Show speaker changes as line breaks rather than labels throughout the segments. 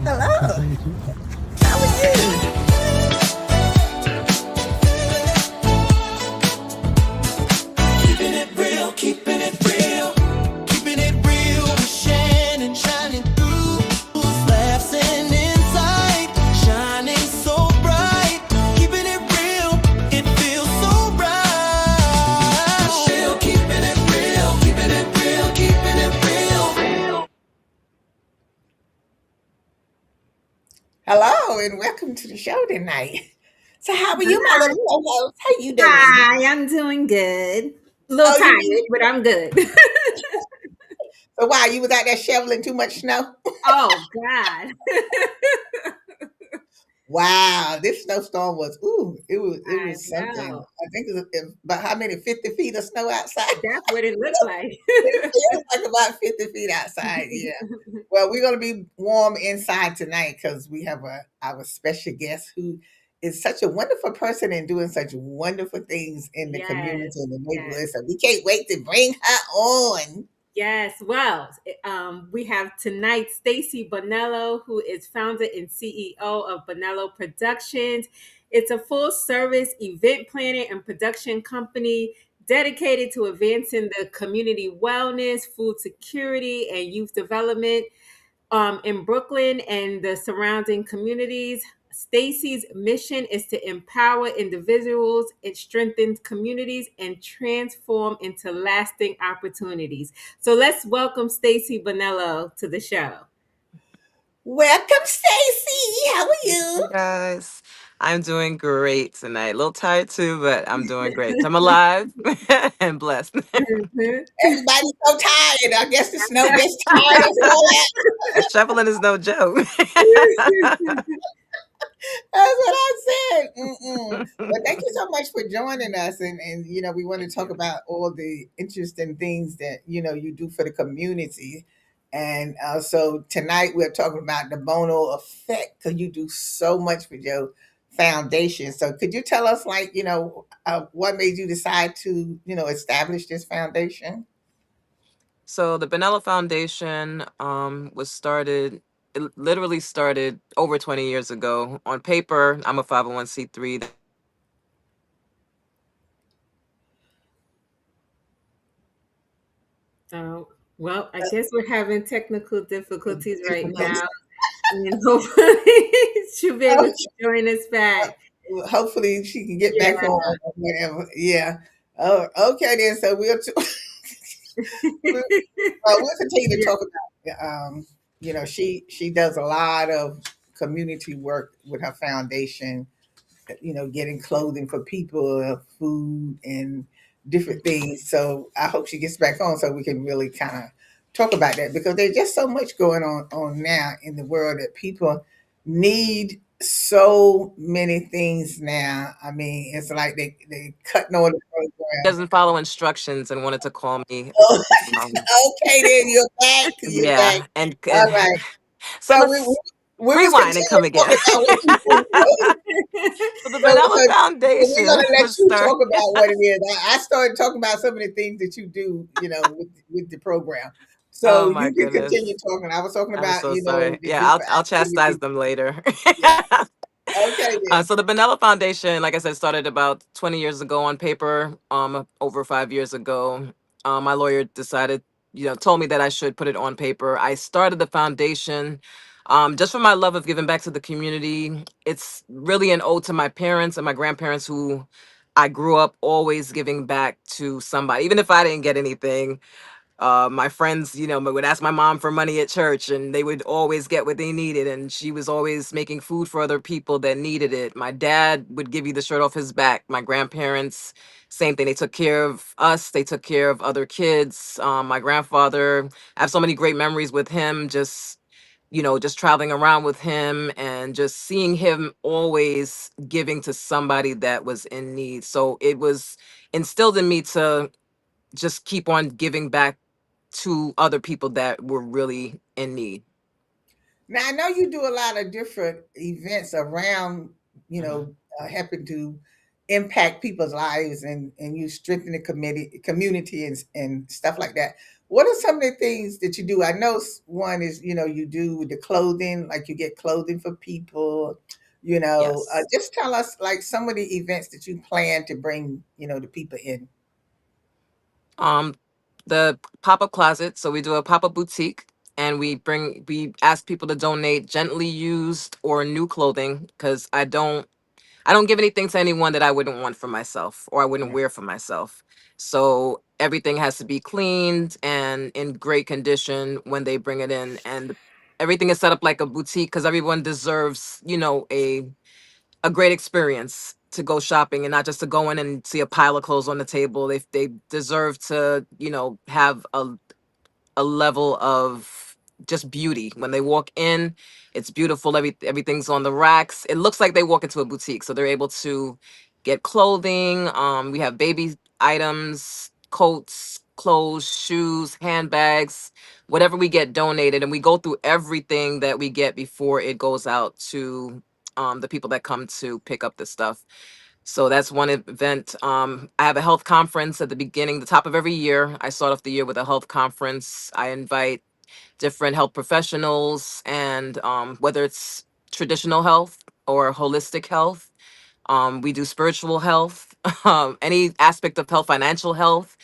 Hello. How are you?
Keeping it real, keeping it real, keeping it real with Shannon, shining through, laughs and insight, shining so bright. Keeping it real, it feels so right. Real, keeping it real, keeping it real, keeping it real.
Hello, and welcome to the show tonight. So, how are you, my little
Hi.
co-host? How you doing?
Hi, I'm doing good. A little
Oh, you
tired, but I'm good.
so wow, you was out there shoveling too much snow?
Oh God.
Wow, this snowstorm was it
I
was something.
know.
I think it was about how many 50 feet of snow outside.
That's what it looked like.
It feels like about 50 feet outside. Yeah. Well, we're gonna be warm inside tonight because we have our special guest who is such a wonderful person and doing such wonderful things in the
Yes,
community and the
yes,
neighborhood. So we can't wait to bring her on.
yes. Well, we have tonight Stacey Bonello, who is founder and CEO of Bonello Productions. It's a full service event planning and production company dedicated to advancing the community wellness, food security, and youth development in Brooklyn and the surrounding communities. Stacy's mission is to empower individuals and strengthen communities and transform into lasting opportunities. So let's welcome Stacy Bonello to the show.
Welcome, Stacy. How are you?
Hey guys, I'm doing great tonight. A little tired too, but I'm doing great. I'm alive and blessed.
Mhm.
Everybody's so tired. I guess the snow gets tired of all that.
Shoveling is no joke.
That's what I said. Mm-mm. But thank you so much for joining us. And we want to
Thank
talk
you.
about all the interesting things that, you do for the community. And so tonight we're talking about the Bono effect because you do so much for your foundation. So could you tell us, like, what made you decide to, establish this foundation?
So the Bonello Foundation was started. It literally started over 20 years ago. On paper, I'm a 501c3.
Oh, well, I guess we're having technical difficulties right
Difficult.
now. And hopefully she'll be able to join us back.
Hopefully she can get back
Yeah.
on or whatever. Yeah. Oh, okay then. So we'll continue to
Yeah.
talk about. She does a lot of community work with her foundation. Getting clothing for people, food, and different things. So I hope she gets back on so we can really kind of talk about that because there's just so much going on now in the world that people need so many things now. I mean, it's like they cutting on the program.
Doesn't follow instructions and wanted to call me.
Oh,
Um,
okay, then you're back. You're back.
yeah, and
All right.
so
So we
let's
we was
rewind and
continuing
come again.
talking about what you do.
So the
So
Bonello
we're
Foundation
gonna let
was
you
started.
talk about what it is. I started talking about some of the things that you do, with the program. So
Oh my
you can continue
goodness.
talking. I was talking
I'm
about,
so sorry.
the
Yeah,
different
I'll chastise
activities.
them later.
Yeah. Okay then.
So the Bonello Foundation, like I said, started about 20 years ago on paper. Over 5 years ago, my lawyer decided, told me that I should put it on paper. I started the foundation, just for my love of giving back to the community. It's really an ode to my parents and my grandparents, who I grew up always giving back to somebody, even if I didn't get anything. My friends, would ask my mom for money at church, and they would always get what they needed. And she was always making food for other people that needed it. My dad would give you the shirt off his back. My grandparents, same thing. They took care of us. They took care of other kids. My grandfather, I have so many great memories with him. Just traveling around with him and just seeing him always giving to somebody that was in need. So it was instilled in me to just keep on giving back to other people that were really in need.
Now I know you do a lot of different events around,
Mhm.
helping to impact people's lives and you strengthen the community and stuff like that. What are some of the things that you do? I know one is, you do the clothing, like you get clothing for people.
Yes.
Just tell us like some of the events that you plan to bring, the people in.
Um, the pop-up closet. So we do a pop-up boutique, and we ask people to donate gently used or new clothing, because I don't give anything to anyone that I wouldn't want for myself or I wouldn't
Right.
wear for myself. So everything has to be cleaned and in great condition when they bring it in. And everything is set up like a boutique, because everyone deserves, a great experience to go shopping, and not just to go in and see a pile of clothes on the table. They deserve to, have a level of just beauty when they walk in. It's beautiful. Everything's on the racks. It looks like they walk into a boutique, so they're able to get clothing. We have baby items, coats, clothes, shoes, handbags, whatever we get donated, and we go through everything that we get before it goes out to the people that come to pick up the stuff. So that's one event. I have a health conference at the beginning, the top of every year. I start off the year with a health conference. I invite different health professionals, and whether it's traditional health or holistic health, we do spiritual health, any aspect of health, financial health,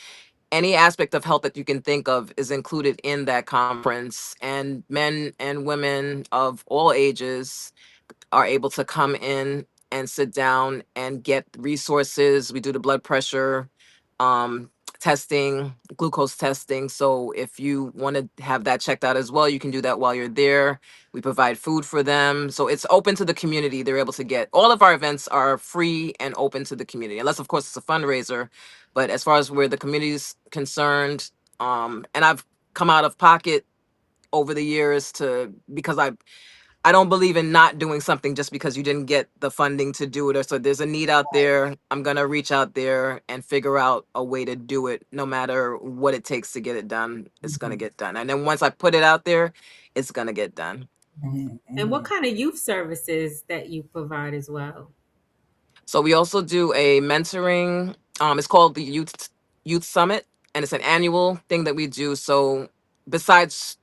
any aspect of health that you can think of is included in that conference. And men and women of all ages are able to come in and sit down and get resources. We do the blood pressure um, testing, glucose testing. So if you want to have that checked out as well, you can do that while you're there. We provide food for them. So it's open to the community. They're able to get all of our events are free and open to the community, unless, of course, it's a fundraiser. But as far as where the community is concerned, and I've come out of pocket over the years to because I don't believe in not doing something just because you didn't get the funding to do it. Or so there's a need out there. I'm going to reach out there and figure out a way to do it. No matter what it takes to get it done, it's going to
Mhm.
get done. And then once I put it out there, it's going to get done.
Mhm.
And what
Mhm.
kind of youth services that you provide as well?
So we also do a mentoring. It's called the Youth Summit, and it's an annual thing that we do. So besides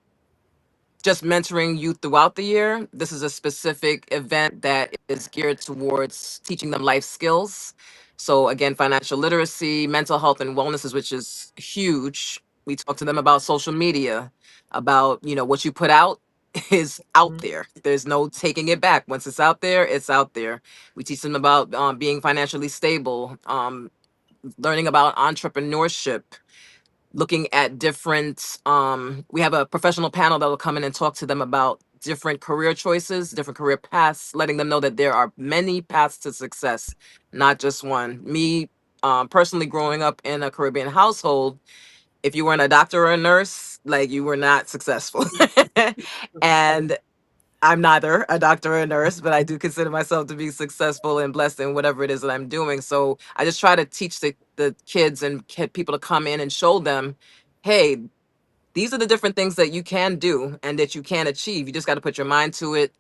just mentoring youth throughout the year, this is a specific event that is geared towards teaching them life skills. So again, financial literacy, mental health and wellness, which is huge. We talk to them about social media, about, what you put out is out
Mhm.
there. There's no taking it back. Once it's out there, it's out there. We teach them about being financially stable, learning about entrepreneurship, looking at different we have a professional panel that will come in and talk to them about different career choices, different career paths, letting them know that there are many paths to success, not just one. Me, personally, growing up in a Caribbean household, if you weren't a doctor or a nurse, like, you were not successful. And I'm neither a doctor or a nurse, but I do consider myself to be successful and blessed in whatever it is that I'm doing. So I just try to teach the kids and get people to come in and show them, hey, these are the different things that you can do and that you can achieve. You just got to put your mind to it,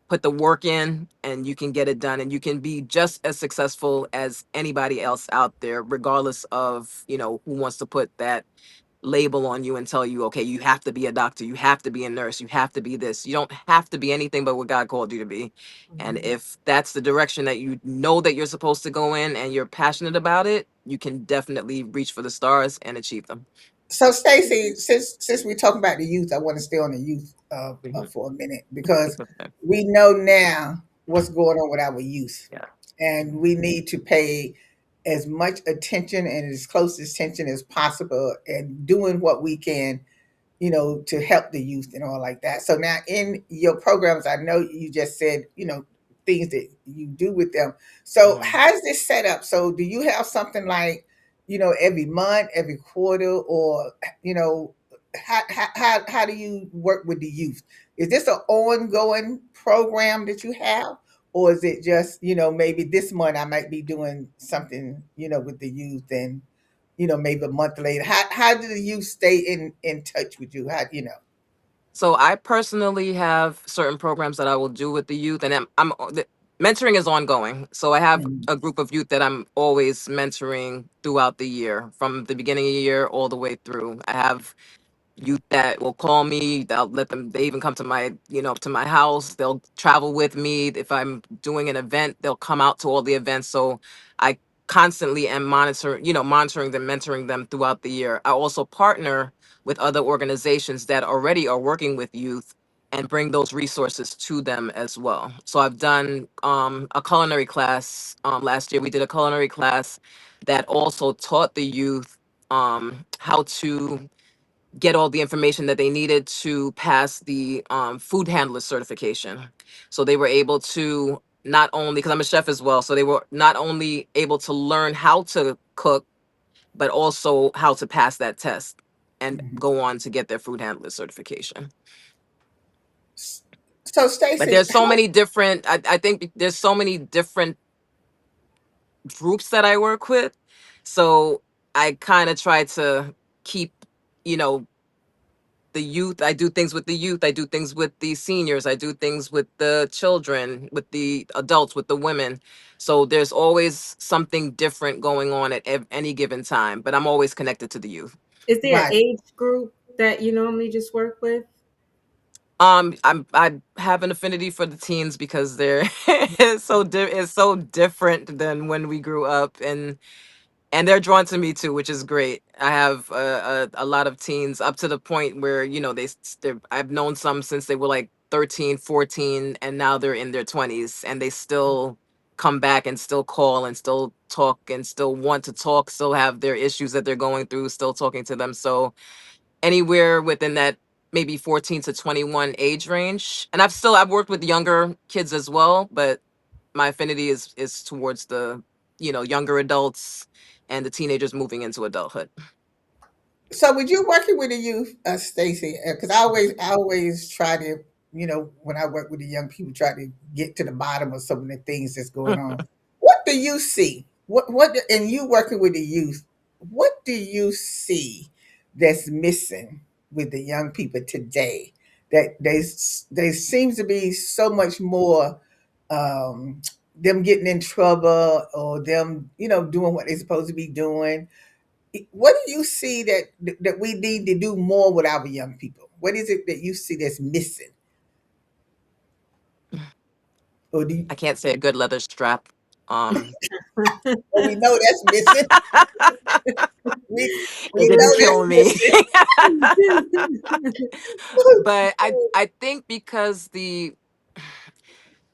put the work in, and you can get it done. And you can be just as successful as anybody else out there, regardless of, who wants to put that label on you and tell you, okay, you have to be a doctor, you have to be a nurse, you have to be this. You don't have to be anything but what God called you to be. And
Mhm.
if that's the direction that you know that you're supposed to go in and you're passionate about it, you can definitely reach for the stars and achieve them.
So, Stacy, since we're talking about the youth, I want to stay on the youth
Mhm.
for a minute because we know now what's going on with our youth,
Yeah.
and we need to pay as much attention and as close attention as possible, and doing what we can, to help the youth and all like that. So now in your programs, I know you just said, things that you do with them. So
Mhm.
how's this set up? So do you have something like, every month, every quarter, or, how do you work with the youth? Is this an ongoing program that you have? Or is it just, maybe this month I might be doing something, with the youth, and maybe a month later. How do you stay in touch with you? How
So I personally have certain programs that I will do with the youth, and the mentoring is ongoing. So I have
Mhm.
a group of youth that I'm always mentoring throughout the year, from the beginning of the year all the way through. I have youth that will call me. They'll let them. They even come to my, to my house. They'll travel with me. If I'm doing an event, they'll come out to all the events. So I constantly am monitoring them, mentoring them throughout the year. I also partner with other organizations that already are working with youth and bring those resources to them as well. So I've done a culinary class last year. We did a culinary class that also taught the youth how to get all the information that they needed to pass the food handler certification. So they were able to not only, because I'm a chef as well, so they were not only able to learn how to cook, but also how to pass that test and
Mhm.
go on to get their food handler certification.
So,
But
Stacey,
there's so many different, I think there's so many different groups that I work with. So I kind of try to keep, you know, the youth. I do things with the youth. I do things with the seniors. I do things with the children, with the adults, with the women. So there's always something different going on at any given time, but I'm always connected to the youth.
Is there an
right.
age group that you normally just work with?
I have an affinity for the teens because they're it's so different than when we grew up, and they're drawn to me too, which is great. I have a lot of teens up to the point where, I've known some since they were like 13, 14, and now they're in their 20s, and they still come back and still call and still talk and still want to talk, still have their issues that they're going through, still talking to them. So anywhere within that maybe 14 to 21 age range. And I've worked with younger kids as well, but my affinity is towards the, younger adults and the teenagers moving into adulthood.
So, would you working with the youth, Stacey? Because I always try to, when I work with the young people, try to get to the bottom of some of the things that's going on. What do you see? And you working with the youth, what do you see that's missing with the young people today? That they seems to be so much more, them getting in trouble, or them, doing what they're supposed to be doing. What do you see that we need to do more with our young people? What is it that you see that's missing? Or do you,
I can't say a good leather strap. Um,
or we know that's missing? We
it didn't
know
kill
that's
me.
missing.
But I think because the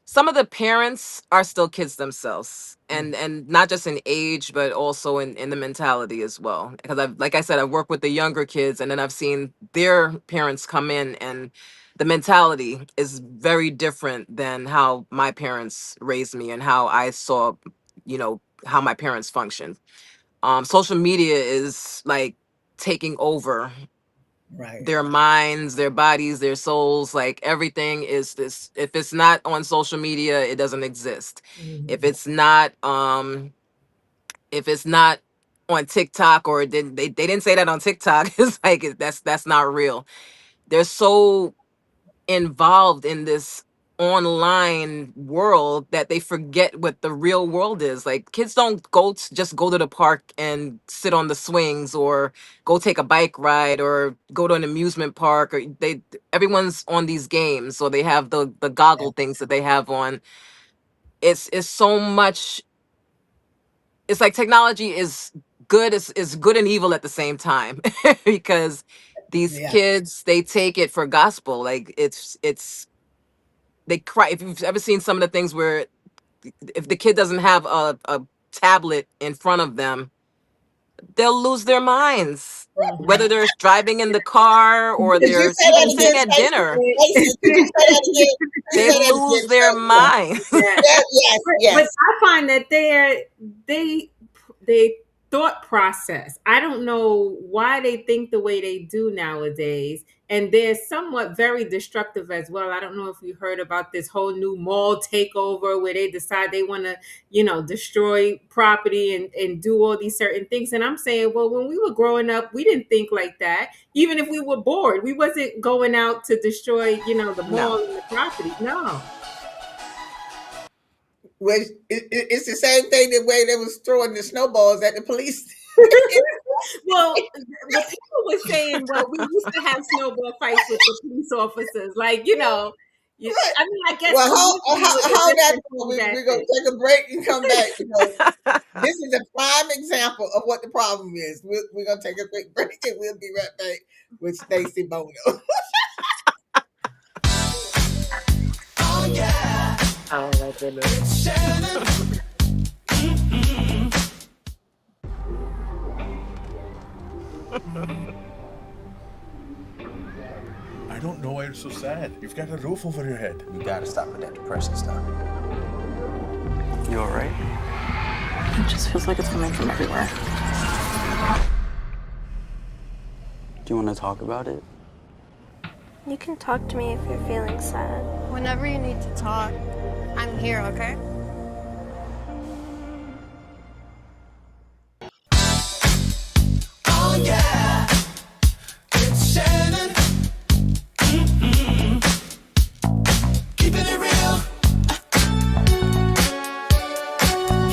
some of the parents are still kids themselves, and not just in age but also in the mentality as well, because I've, like I said, I've worked with the younger kids, and then I've seen their parents come in, and the mentality is very different than how my parents raised me and how I saw, how my parents functioned. Social media is like taking over
Right.
their minds, their bodies, their souls. Like everything is this. If it's not on social media, it doesn't exist. If
Mhm.
it's not, if it's not on TikTok, or they didn't say that on TikTok, it's like that's not real. They're so involved in this online world that they forget what the real world is. Like kids don't just go to the park and sit on the swings, or go take a bike ride, or go to an amusement park, or everyone's on these games, or they have the
Yeah.
goggle things that they have on. It's so much. It's like technology is good and evil at the same time, because these
Yeah.
kids, they take it for gospel. Like it's they cry. If you've ever seen some of the things where, if the kid doesn't have a tablet in front of them, they'll lose their minds, whether
Mhm.
they're driving in the car or
Could you
they're
say
even
that
sitting
again,
at
Stacey?
dinner.
Stacey, could you say that again? Could you
They
say that
lose
again,
their
Stacey?
minds.
Yeah.
Yeah, yes,
But
yes.
I find that they they thought process. I don't know why they think the way they do nowadays, and they're somewhat very destructive as well. I don't know if you heard about this whole new mall takeover where they decide they want to, destroy property and do all these certain things. And I'm saying, well, when we were growing up, we didn't think like that. Even if we were bored, we wasn't going out to destroy, the
No,
mall and the property. No.
Which it's the same thing the way they was throwing the snowballs at the police.
well, people were saying, well, we used to have snowball fights with the police officers. Like,
Right.
I mean, I guess
Well,
colloquially with the
how that
different things that
we're gonna take a break and come back because this is a prime example of what the problem is. We're gonna take a quick break and we'll be right back with Stacey Bonello.
Oh yeah,
Oh my goodness.
Shannon.
I don't know why you're so sad. You've got a roof over your head.
You gotta stop with that depression stuff.
You alright?
It just feels like it's coming from everywhere.
Do you want to talk about it?
You can talk to me if you're feeling sad.
Whenever you need to talk, I'm here, okay?
Oh yeah, it's Shannon. Keeping it real.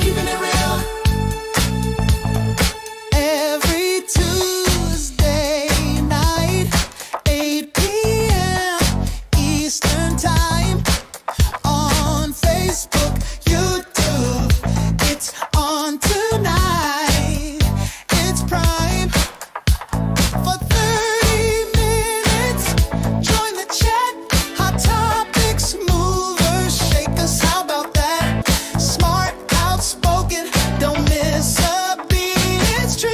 Keeping it real. Every Tuesday night, 8 p.m. Eastern Time. On Facebook, YouTube, it's on tonight. It's Prime for 30 minutes. Join the chat. Hot topics, movers, shakers. How about that? Smart, outspoken, don't miss a beat. It's true.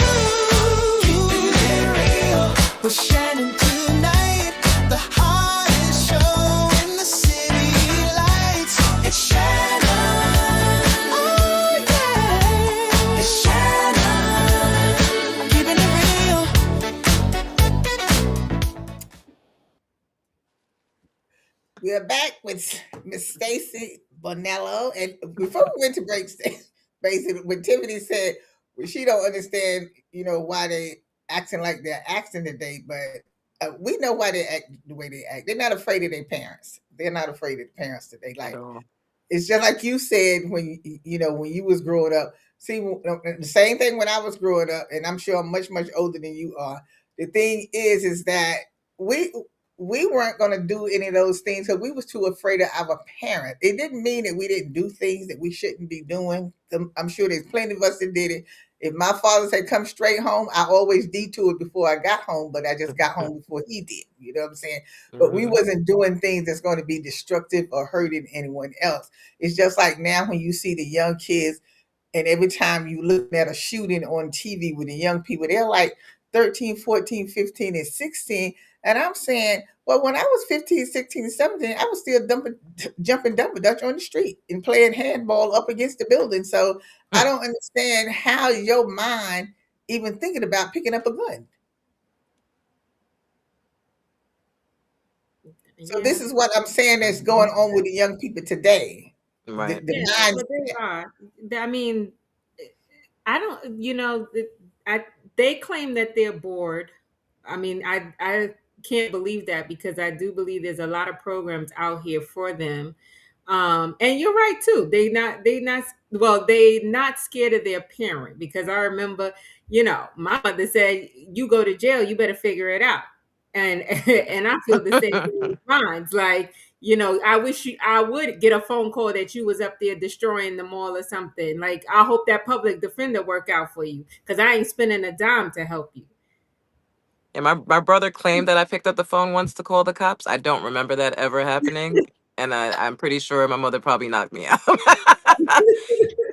Keeping it real with Shannon tonight. The hottest show in the city lights. It's Shannon. Oh yeah. It's Shannon. Keeping it real.
We're back with Miss Stacey Bonello, and before we went to break, basically, when Tiffany said well, she don't understand, why they acting like they're acting today, but we know why they act the way they act. They're not afraid of their parents. They're not afraid of the parents today.
At
Like
all.
it's just like you said when you was growing up. See, the same thing when I was growing up, and I'm sure I'm much older than you are. The thing is that we we weren't going to do any of those things because we was too afraid of our parents. It didn't mean that we didn't do things that we shouldn't be doing. I'm sure there's plenty of us that did it. If my father said come straight home, I always detoured before I got home, but I just got home before he did. You know what I'm saying? But we
Mhm.
wasn't doing things that's going to be destructive or hurting anyone else. It's just like now when you see the young kids and every time you look at a shooting on TV with the young people, they're like 13, 14, 15, and 16. And I'm saying, well, when I was 15, 16, and 17, I was still jumping double dutch on the street and playing handball up against the building. So I don't understand how your mind even thinking about picking up a gun. So
Yeah.
this is what I'm saying that's going on with the young people today.
Right.
The
Yeah,
mind.
well, they are. I mean, I don't, I they claim that they're bored. I mean, I can't believe that because I do believe there's a lot of programs out here for them. And you're right too. They not scared of their parent because I remember, my mother said, "You go to jail, you better figure it out." And and I feel the same thing with mine. Like, I wish I would get a phone call that you was up there destroying the mall or something. Like, I hope that public defender work out for you because I ain't spending a dime to help you.
And my brother claimed that I picked up the phone once to call the cops. I don't remember that ever happening. And I'm pretty sure my mother probably knocked me out.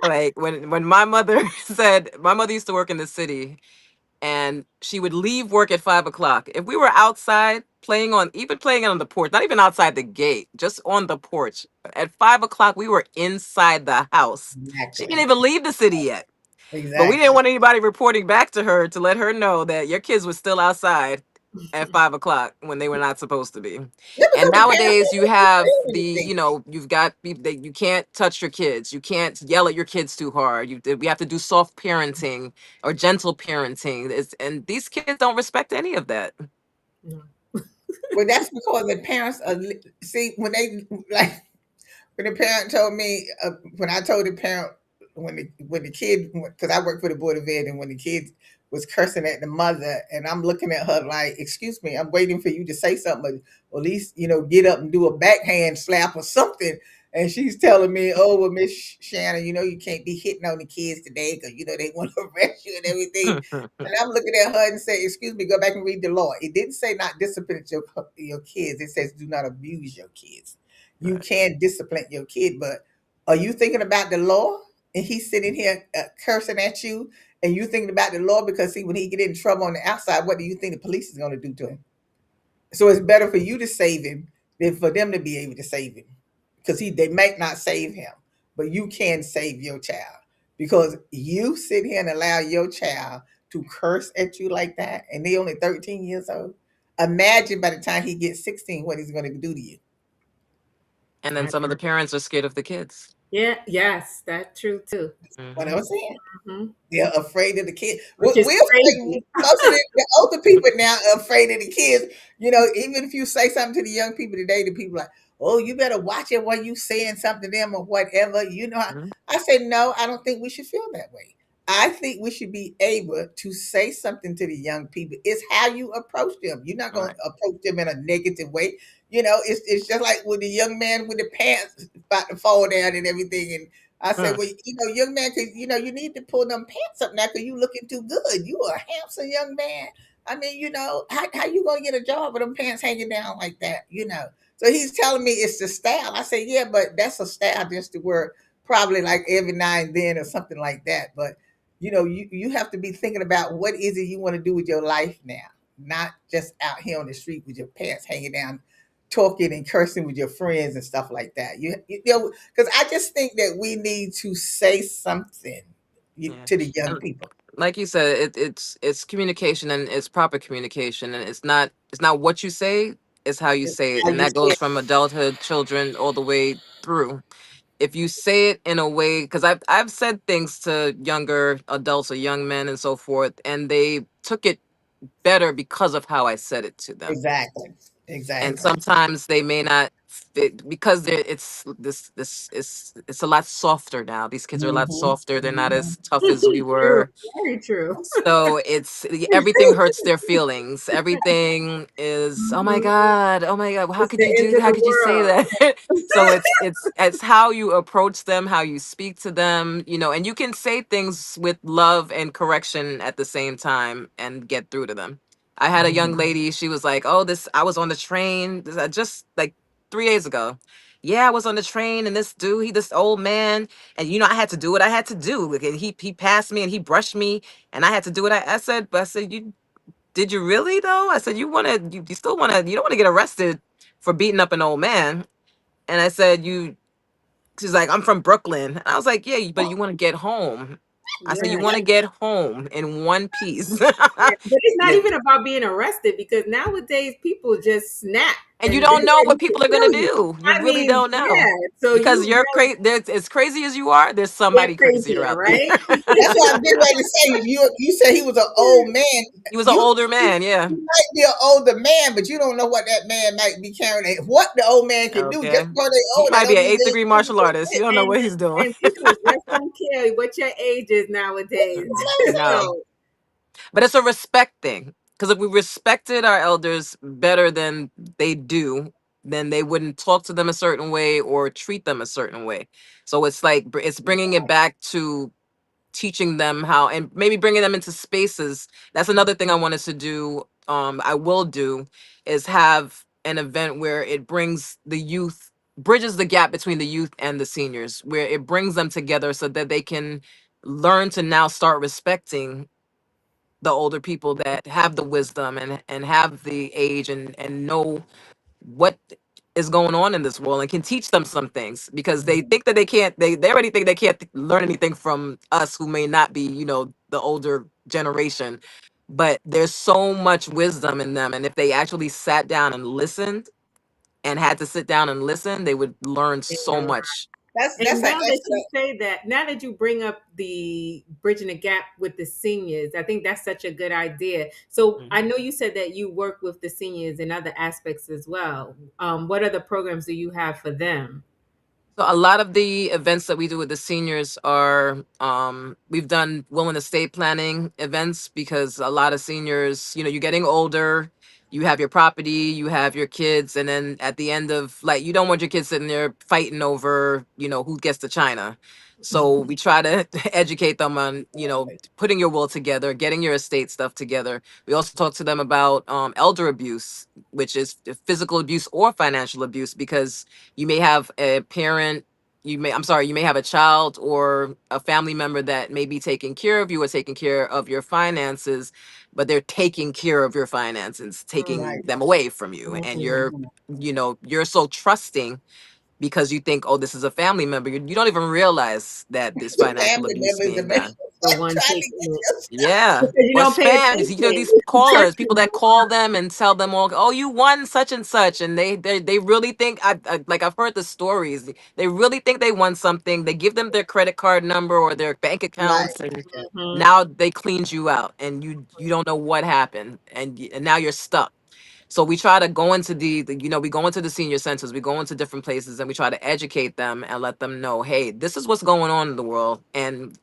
Like when my mother said my mother used to work in the city and she would leave work at 5 o'clock. If we were outside playing on the porch, not even outside the gate, just on the porch. At 5 o'clock, we were inside the house. She didn't
Exactly.
even leave the city yet. But we didn't
Exactly.
want anybody reporting back to her to let her know that your kids were still outside at 5 o'clock when they were not supposed to be.
Yeah,
And
because the parents
nowadays
don't
you
want you
have
saying anything.
you've got people that you can't touch your kids. You can't yell at your kids too hard. We have to do soft parenting or gentle parenting. And these kids don't respect any of that.
No.
Well, that's because the parents are see when they like when the parent told me when I told the parent when the kid because I work for the board of ed and when the kids was cursing at the mother, and I'm looking at her like, "Excuse me, I'm waiting for you to say something, or at least get up and do a backhand slap or something." And she's telling me, "Oh, well, Miss Shannon, you can't be hitting on the kids today because they want to arrest you and everything." And I'm looking at her and say, "Excuse me, go back and read the law. It didn't say not discipline your kids. It says do not abuse your kids. You
Right.
can discipline your kid, but are you thinking about the law?" And he's sitting here cursing at you, and you thinking about the law because see, when he get in trouble on the outside, what do you think the police is going to do to him? So it's better for you to save him than for them to be able to save him, because they might not save him, but you can save your child because you sit here and allow your child to curse at you like that, and they only 13 years old. Imagine by the time he gets 16, what he's going to do to you.
And then some of the parents are scared of the kids.
Yeah, yes, that's true too.
What I
Hmm.
was saying.
Hmm.
They're afraid of the kids.
Which is
We're afraid.
crazy.
Most of the older people now are afraid of the kids. Even if you say something to the young people today, the people are like, "Oh, you better watch it while you saying something to them or whatever."
Hmm.
I said, no, I don't think we should feel that way. I think we should be able to say something to the young people. It's how you approach them. You're not going
Right.
to approach them in a negative way. It's just like with the young man with the pants about to fall down and everything. And I said,
Mm.
well, young man, cause you need to pull them pants up now because you looking too good. You are a handsome young man. I mean, how you gonna get a job with them pants hanging down like that? So he's telling me it's the style. I say, yeah, but that's a style just to wear probably like every now and then or something like that. But you have to be thinking about what is it you want to do with your life now, not just out here on the street with your pants hanging down, talking and cursing with your friends and stuff like that. Because I just think that we need to say something
Yeah.
to the young
And
people.
like you said, it's communication, and it's proper communication, and it's not what you say, it's how you
It's
say it.
how
And
you
that
say
goes
it.
from adulthood, children, all the way through. If you say it in a way, because I've said things to younger adults or young men and so forth, and they took it better because of how I said it to them.
Exactly.
And
Exactly.
sometimes they may not fit because it's a lot softer now. These kids are a lot
Hmm.
softer. They're not
Hmm.
as tough as we
True.
were.
Very true.
So everything hurts their feelings. Everything is, oh my
Mhm.
God, oh my God, well, how
It's
could
the
you
end
do,
of
how
the
could you say
world.
that? So it's how you approach them, how you speak to them, and you can say things with love and correction at the same time and get through to them. I had a young lady, she was like, "Oh, I was on the train just like 3 days ago. Yeah, I was on the train, and this old man, and I had to do what I had to do. Like, and he passed me and he brushed me, and I had to do what I said, you did you really though? I said, you still wanna, you don't want to get arrested for beating up an old man. And I said, she's like, I'm from Brooklyn. And I was like, yeah, but you want to get home. I said, you
Yeah.
want to get home in one piece.
Yeah, but it's not
Yeah.
even about being arrested because nowadays people just snap
And you
and they're
don't know
ready
what
to
people are
kill
gonna
you.
do. You
I
really
mean,
don't know.
yeah. So
Because
you
you're
really
crazy. There's as crazy as you are, there's
get
somebody crazier
crazier,
out there.
right?
That's what I'm getting ready to say. You said he was an old man.
He was an
You
older man, yeah.
you might be an older man, but you don't know what that man might be carrying. What the old man can do just
Okay.
because they
He
old, that
might be
don't
an
mean
eighth
they
degree
ain't
martial artist. You don't know
and
what he's doing.
and people just don't care what your age is nowadays.
No.
So
But it's a respect thing. Because if we respected our elders better than they do, then they wouldn't talk to them a certain way or treat them a certain way. So it's like it's bringing it back to teaching them how, and maybe bringing them into spaces. That's another thing I wanted to do. I will do is have an event where it brings the youth, bridges the gap between the youth and the seniors, where it brings them together so that they can learn to now start respecting the older people that have the wisdom and have the age and know what is going on in this world and can teach them some things, because they think that they can't, they already think they can't learn anything from us who may not be the older generation, but there's so much wisdom in them, and if they actually sat down and listened and had to sit down and listen, they would learn so
yeah.
much.
And
that's an
now that you
excellent.
say that, now that you bring up the bridging the gap with the seniors, I think that's such a good idea. So I
Mhm.
know you said that you work with the seniors in other aspects as well. What other programs do you have for them?
So a lot of the events that we do with the seniors are we've done will and estate planning events because a lot of seniors, you're getting older, you have your property, you have your kids, and then at the end of like you don't want your kids sitting there fighting over, who gets the china. So we try to educate them on, putting your will together, getting your estate stuff together. We also talk to them about elder abuse, which is physical abuse or financial abuse, because you may have a parent, you may have a child or a family member that may be taking care of you or taking care of your finances, but they're taking care of your finances, taking
Right.
them away from you. And
Mhm.
you're so trusting because you think, oh, this is a family member. You don't even realize that this
The
financial
family
abuse
member is the
being
man
done.
The one
trying to
taking
get
it
your stuff.
Yeah.
because you
Or
don't pay
spams.
attention.
These
You
callers, people
trusting
that call them and tell them all, oh, you won such and such. And they really think like I've heard the stories. They really think they won something. They give them their credit card number or their bank
Right.
accounts, and
Yeah.
Mhm.
now they cleaned you out and you don't know what happened, and now you're stuck. So we try to go into we go into the senior centers, we go into different places, and we try to educate them and let them know, hey, this is what's going on in the world. And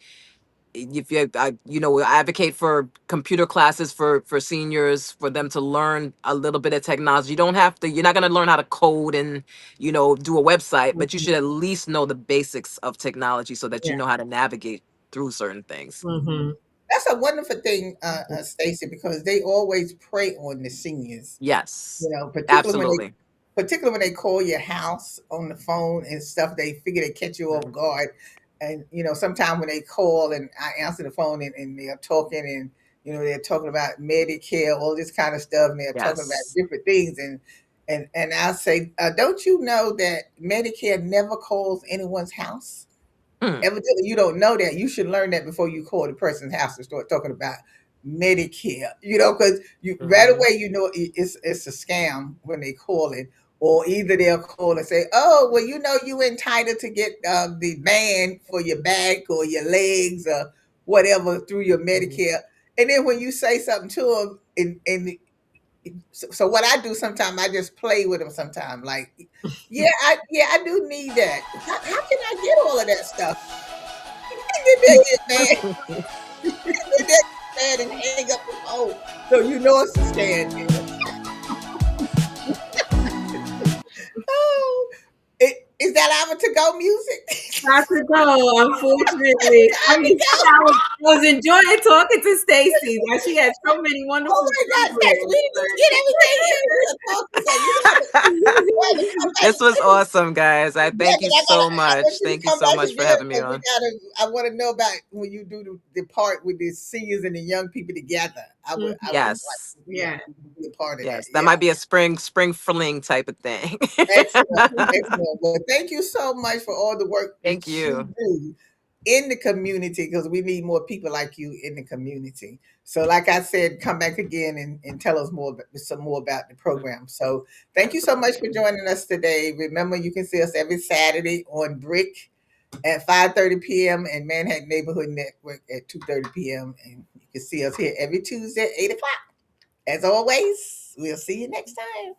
if we advocate for computer classes for seniors, for them to learn a little bit of technology. You're not going to learn how to code and do a website, but you
Mhm.
should at least know the basics of technology so that you
Yeah.
know how to navigate through certain things.
Mhm.
That's a wonderful thing, Stacey, because they always prey on the seniors.
Yes,
Particularly when
absolutely.
they call your house on the phone and stuff. They figure they catch you off guard, and sometimes when they call and I answer the phone and they're talking and they're talking about Medicare, all this kind of stuff, and they're talking about
Yes.
different things and I say, don't you know that Medicare never calls anyone's house?
Hmm.
Evidently, you don't know that. You should learn that before you call the person's house and start talking about Medicare. Because you right
Mhm.
away it's a scam when they call it, or either they'll call and say, "Oh, well, you entitled to get the band for your back or your legs or whatever through your
Mhm.
Medicare." And then when you say something to them, so what I do sometimes, I just play with them. Sometimes, like, yeah, I do need that. How can I get all of that stuff? And then they get mad. And then they get mad and hang up the phone. So it's a scam. Oh, is that our to go music?
Got to go, unfortunately.
Time to go.
I was enjoying talking to Stacey. She had so many
Oh
wonderful
my God, Stacey, we
stories.
didn't even get everything in. We'll talk again. You gotta come back
This was
again.
awesome, guys. I
Yeah,
thank you
but
so
I want
much.
you to
Thank you
come
so
back
much for
again
having me
because
on.
I want to know about when you do the part with the seniors and the young people together. I would like
Yes.
Yeah.
to be a part of that.
Yes, that
Yeah.
might be a spring fling type of thing.
Excellent. Excellent. Well, thank you so much for all the work
Thank
that you
you.
do in the community because we need more people like you in the community. So, like I said, come back again and tell us some more about the program. So, thank you so much for joining us today. Remember, you can see us every Saturday on Brick at 5:30 p.m. and Manhattan Neighborhood Network at 2:30 p.m. And you can see us here every Tuesday at 8 o'clock. As always, we'll see you next time.